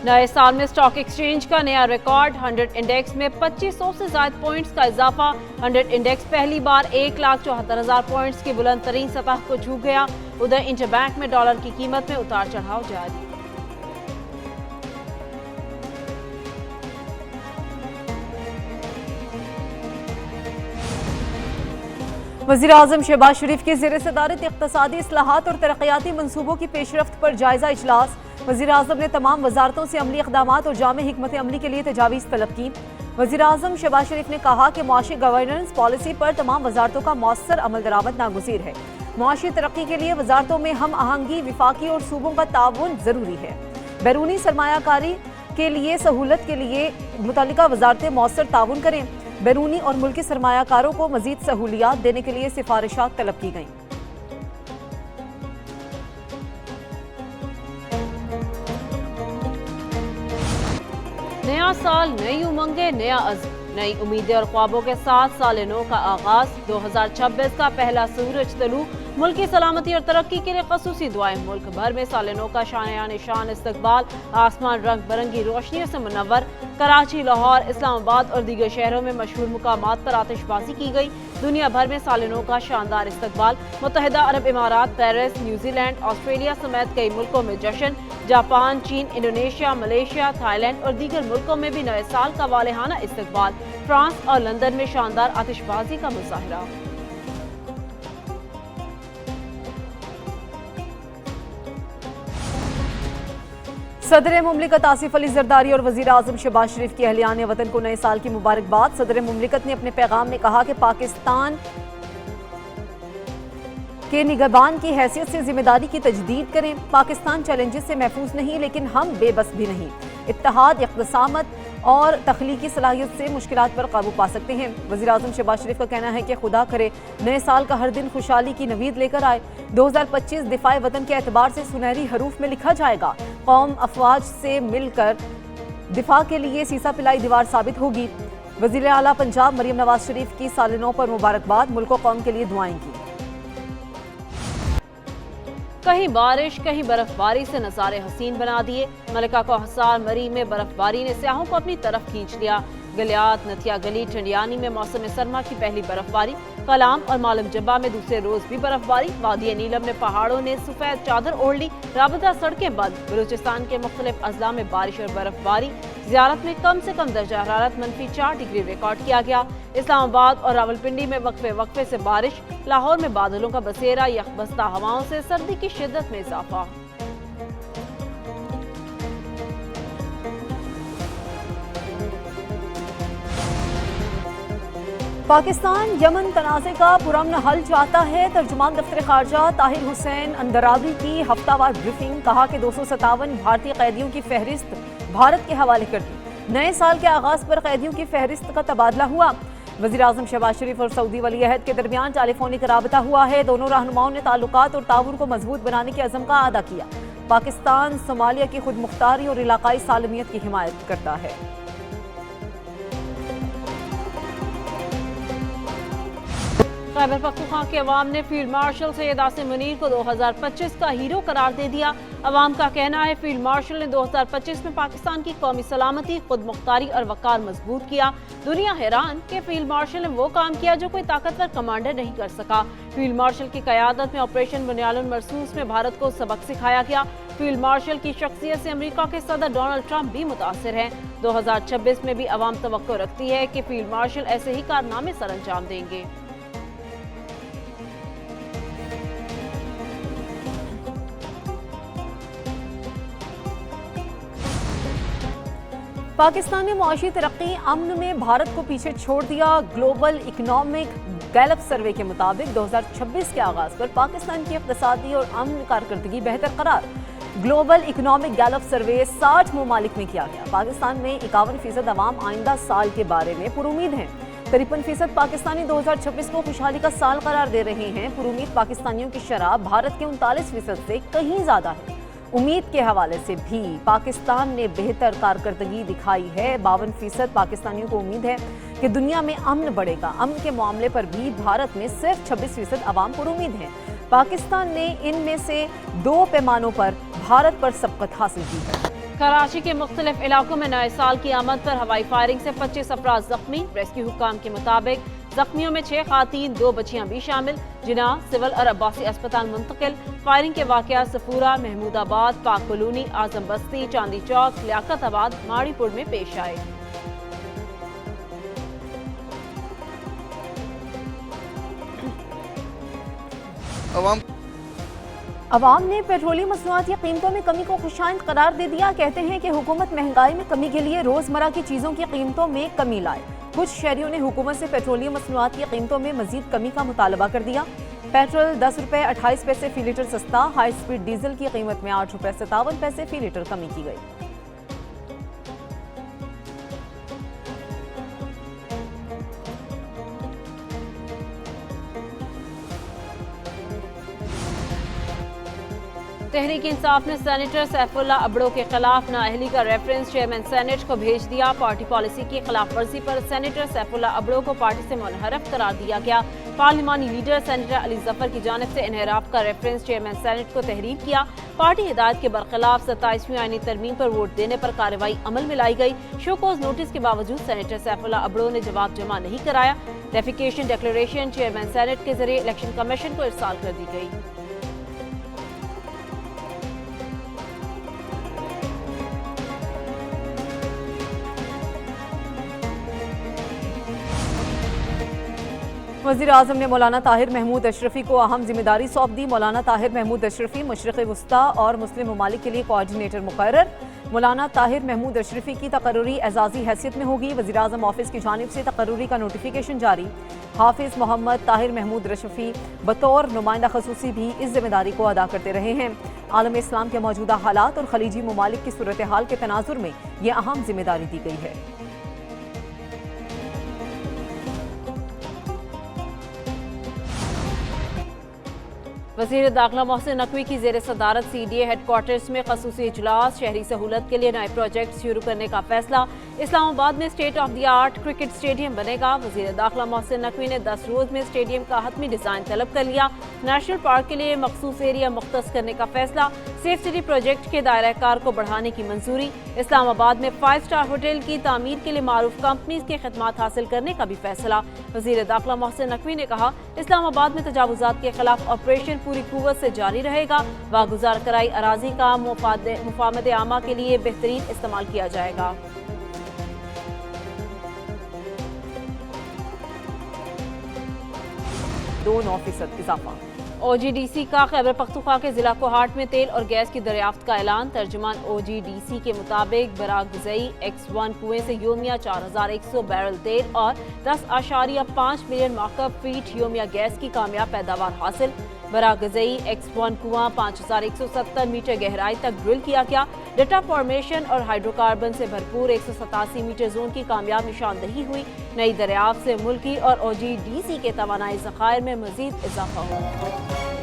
नए साल में स्टॉक एक्सचेंज का नया रिकॉर्ड। 100 इंडेक्स में 2500 से ज्यादा पॉइंट्स का इजाफा। 100 इंडेक्स पहली बार 1,74,000 पॉइंट्स की बुलंद तरीन सतह को छू गया। उधर इंटरबैंक में डॉलर की कीमत में उतार चढ़ाव जारी। वज़ीर-ए-आज़म शहबाज शरीफ की ज़ेर-ए-सदारत इक़्तिसादी इस्लाहात और तरक्याती मंसूबों की पेशरफ्त पर जायज़ा इजलास। वज़ीर-ए-आज़म ने तमाम वज़ारतों से अमली इक़दामात और जामे हिकमत अमली के लिए तजावीज़ तलब की। वज़ीर-ए-आज़म शहबाज शरीफ ने कहा कि मुआशी गवर्नेंस पॉलिसी पर तमाम वज़ारतों का मौसर अमल दरामद नागुज़ीर है। मुआशी तरक्की के लिए वज़ारतों में हम आहंगी, विफाकी और सूबों का ताउन ज़रूरी है। बैरूनी सरमायाकारी के लिए सहूलत के लिए मुतल्लिका वज़ारतें मौसर ताउन करें। बैरूनी और मुल्की सरमायाकारों को मज़ीद सहूलियात देने के लिए सिफारिशात तलब की गईं। नया साल, नई उमंगें, नया अज़्म, नई उम्मीदें और ख्वाबों के साथ साल नौ का आगाज। 2026 का पहला सूरज तलू। मुल्क की सलामती और तरक्की के लिए खसूसी दुआएं। मुल्क भर में साल नौ का शान निशान इस्तकबाल। आसमान रंग बिरंगी रोशनियों से मुनव्वर। कराची, लाहौर, इस्लामाबाद और दीगर शहरों में मशहूर मुकामात पर आतिशबाजी की गई। दुनिया भर में साल नौ का शानदार इस्तकबाल। मुत्तहिदा अरब इमारात, पेरिस, न्यूजीलैंड, ऑस्ट्रेलिया समेत कई मुल्कों में जश्न। जापान, चीन, इंडोनेशिया, मलेशिया, थाईलैंड और दीगर मुल्कों में भी नए साल का वालेहाना इस्तकबाल। फ्रांस और लंदन में शानदार आतिशबाजी का मुजाहरा। सदर मुमलिकत आसिफ अली जरदारी और वज़ीर-ए-आज़म शहबाज शरीफ की अहलियान वतन को नए साल की मुबारकबाद। सदर मुमलिकत ने अपने पैगाम में कहा कि पाकिस्तान के निगहबान की हैसियत से जिम्मेदारी की तजदीद करें। पाकिस्तान चैलेंजेस से महफूज नहीं, लेकिन हम बेबस भी नहीं। इत्तेहाद, इक़्तिसामत और तख्लीकी सलाहियत से मुश्किलात पर काबू पा सकते हैं। वज़ीर-ए-आज़म शहबाज शरीफ का कहना है कि खुदा करे नए साल का हर दिन खुशहाली की नवीद लेकर आए। 2025 दिफाए वतन के एतबार से सुनहरी हरूफ में लिखा जाएगा। कौम अफवाज से मिलकर दिफा के लिए सीसा पिलाई दीवार साबित होगी। वज़ीर आला पंजाब मरियम नवाज शरीफ की साल नौ पर मुबारकबाद। मुल्क व कौम के लिए दुआएं की। कहीं बारिश, कहीं बर्फबारी से नज़ारे हसीन बना दिए। मलिका को हसार मरी में बर्फबारी ने सयाहों को अपनी तरफ खींच लिया। गलियात, नथिया गली, टंडियानी में मौसम सरमा की पहली बर्फबारी। कलाम और मालम जब्बा में दूसरे रोज भी बर्फबारी। वादी नीलम में पहाड़ों ने सफेद चादर ओढ़ ली। राबता सड़कें बंद। बलूचिस्तान के मुख्तलिफ अजला में बारिश और बर्फबारी। ज़ियारत में कम से कम दर्जा हरारत -4 डिग्री रिकॉर्ड किया गया। इस्लामाबाद और रावलपिंडी में वक्फे वक्फे से बारिश। लाहौर में बादलों का बसेरा। यखबस्ता हवाओं से सर्दी की शिद्दत में इजाफा। पाकिस्तान यमन तनाज़े का पुरअमन हल चाहता है। तर्जुमान दफ्तर खारजा ताहिर हुसैन अंदराबी की हफ्तावार ब्रीफिंग। कहा कि 257 भारतीय कैदियों की फहरिस्त भारत के हवाले कर दी। नए साल के आगाज पर कैदियों की फहरिस्त का तबादला हुआ। वज़ीर-ए-आज़म शहबाज शरीफ और सऊदी वली अहद के दरमियान टेलीफोनिक राबता हुआ है। दोनों रहनुमाओं ने ताल्लुकात और ताउन को मजबूत बनाने के अज़म का अदा किया। पाकिस्तान सोमालिया की खुद मुख्तारी और इलाकाई सालमियत की हिमायत करता है। खैबर पख्तूनख्वा के अवाम ने फील्ड मार्शल सैयद आसिम मुनीर को 2025 का हीरो करार दे दिया। अवाम का कहना है फील्ड मार्शल ने 2025 में पाकिस्तान की कौमी सलामती, खुद मुख्तारी और वकार मजबूत किया। दुनिया हैरान कि फील्ड मार्शल ने वो काम किया जो कोई ताकतवर कमांडर नहीं कर सका। फील्ड मार्शल की क़यादत में ऑपरेशन बुनियादुल मरसूस में भारत को सबक सिखाया गया। फील्ड मार्शल की शख्सियत से अमेरिका के सदर डोनाल्ड ट्रंप भी मुतासिर हैं। 2026 में भी अवाम तवक्को रखती है कि फील्ड मार्शल ऐसे ही कारनामे सर अंजाम देंगे। पाकिस्तान ने मुआशी तरक्की अमन में भारत को पीछे छोड़ दिया। ग्लोबल इकोनॉमिक गैलप सर्वे के मुताबिक 2026 के आगाज पर पाकिस्तान की इक़्तिसादी और अमन कारकर्दगी बेहतर करार। ग्लोबल इकोनॉमिक गैलप सर्वे 60 ममालिक में किया गया। पाकिस्तान में 51% अवाम आइंदा साल के बारे में पुरुमीद हैं। 53% पाकिस्तानी 2026 को खुशहाली का साल करार दे रहे हैं। पुरुमीद पाकिस्तानियों की शरह भारत के 39% से कहीं ज्यादा है। उम्मीद के हवाले से भी पाकिस्तान ने बेहतर कारकर्दगी दिखाई है। 52% पाकिस्तानियों को उम्मीद है कि दुनिया में अमन बढ़ेगा। अमन के मामले पर भी भारत में सिर्फ 26% अवाम पर उम्मीद है। पाकिस्तान ने इनमें से 2 पैमानों पर भारत पर सबकत हासिल की है। कराची के मुख्तलिफ इलाकों में नए साल की आमद पर हवाई फायरिंग से 25 अफराद जख्मी। रेस्क्यू हुक्काम के मुताबिक जख्मियों में 6 खातीन 2 बच्चियां भी शामिल, जिन्हें सिविल और अब्बासी अस्पताल मुंतकिल। फायरिंग के वाकया सफूरा, महमूदाबाद, पाक कॉलोनी, आजम बस्ती, चांदी चौक, लियाकताबाद, माड़ीपुर में पेश आए। अवाम ने पेट्रोलियम मसनूआत की कीमतों में कमी को खुशाइंद करार दे दिया। कहते हैं कि हुकूमत महंगाई में कमी के लिए रोजमर्रा की चीजों की कीमतों में कमी लाए। कुछ शहरियों ने हुकूमत से पेट्रोलियम मसनूआत की कीमतों में मजीद कमी का मुतालबा कर दिया। पेट्रोल 10 रुपये 28 पैसे फी लीटर सस्ता, हाई स्पीड डीजल की कीमत में 8 रुपये 57 पैसे फी लीटर कमी की गई। तहरीक इंसाफ ने सेनेटर सैफुल्लाह अबड़ो के खिलाफ नाअहली का रेफरेंस चेयरमैन सेनेट को भेज दिया। पार्टी पॉलिसी की खिलाफ वर्जी पर सेनेटर सैफुल्लाह अबड़ो को पार्टी से मुनहरफ करार दिया गया। पार्लिमानी लीडर सेनेटर अली जफर की जानिब से इनहराफ का रेफरेंस चेयरमैन सेनेट को तहरीर किया। पार्टी हिदायत के बरखिलाफ 27वीं आईनी तरमीम पर वोट देने पर कार्रवाई अमल में लाई गई। शोकोज नोटिस के बावजूद सेनेटर सैफुल्लाह अबड़ो ने जवाब जमा नहीं कराया। डेफिकेशन डिक्लेरेशन चेयरमैन सेनेट के जरिए इलेक्शन कमीशन को इरसाल कर दी गई। वज़ीर आज़म ने मौलाना ताहिर महमूद अशरफी को अहम जिम्मेदारी सौंप दी। मौलाना ताहिर महमूद अशरफी मशरिक़ वस्ता और मुस्लिम ममालिक के लिए कोऑर्डिनेटर मुकर्रर। मौलाना ताहिर महमूद अशरफी की तकर्रुरी एजाज़ी हैसियत में होगी। वज़ीर आज़म ऑफिस की जानिब से तकर्रुरी का नोटिफिकेशन जारी। हाफिज़ मोहम्मद ताहिर महमूद अशरफी बतौर नुमाइंदा खसूसी भी इस जिम्मेदारी को अदा करते रहे हैं। आलम इस्लाम के मौजूदा हालात और खलीजी ममालिक की सूरत हाल के तनाजुर में ये अहम जिम्मेदारी दी गई है। वज़ीर दाखिला मोहसिन नकवी की ज़ेर सदारत CDA हेडक्वार्टर्स में खसूसी इजलास। शहरी सहूलत के लिए नए प्रोजेक्ट शुरू करने का फैसला। इस्लामाबाद में state of the art cricket stadium बनेगा। वज़ीर दाखिला मोहसिन नकवी ने 10 रोज़ में स्टेडियम का हतमी डिज़ाइन तलब कर लिया। नेशनल पार्क के लिए मखसूस एरिया मुख्तस करने का फैसला। सेफ सिटी प्रोजेक्ट के दायरा कार को बढ़ाने की मंजूरी। इस्लामाबाद में 5 स्टार होटल की तामीर के लिए मारूफ कंपनीज की खिदमात हासिल करने का भी फैसला। वज़ीर दाखिला मोहसिन नकवी ने कहा, इस्लामाबाद में तजावुजात के खिलाफ ऑपरेशन पूरी कुव्वत से जारी रहेगा। वागुजार कराई अराजी का मुफाहमत आमा के लिए बेहतरीन इस्तेमाल किया जाएगा। 2.9% इजाफा। OGDC का खैबर पख्तूनख्वा के जिला कोहाट में तेल और गैस की दरियाफ्त का ऐलान। तर्जुमान OGDC के मुताबिक बरागज़ई X1 कुएं से योमिया 4100 बैरल तेल और 10.5 मिलियन माकब फीट योमिया गैस की कामयाब पैदावार हासिल। बरागज़ई X1 कुआं 5170 मीटर गहराई तक ड्रिल किया गया। डेटा फॉर्मेशन और हाइड्रोकार्बन से भरपूर 187 मीटर जोन की कामयाब निशानदही हुई। नई दरियाफ्त से मुल्की और OGDC के तवानाई ज़खायर में मजीद इजाफा हुआ।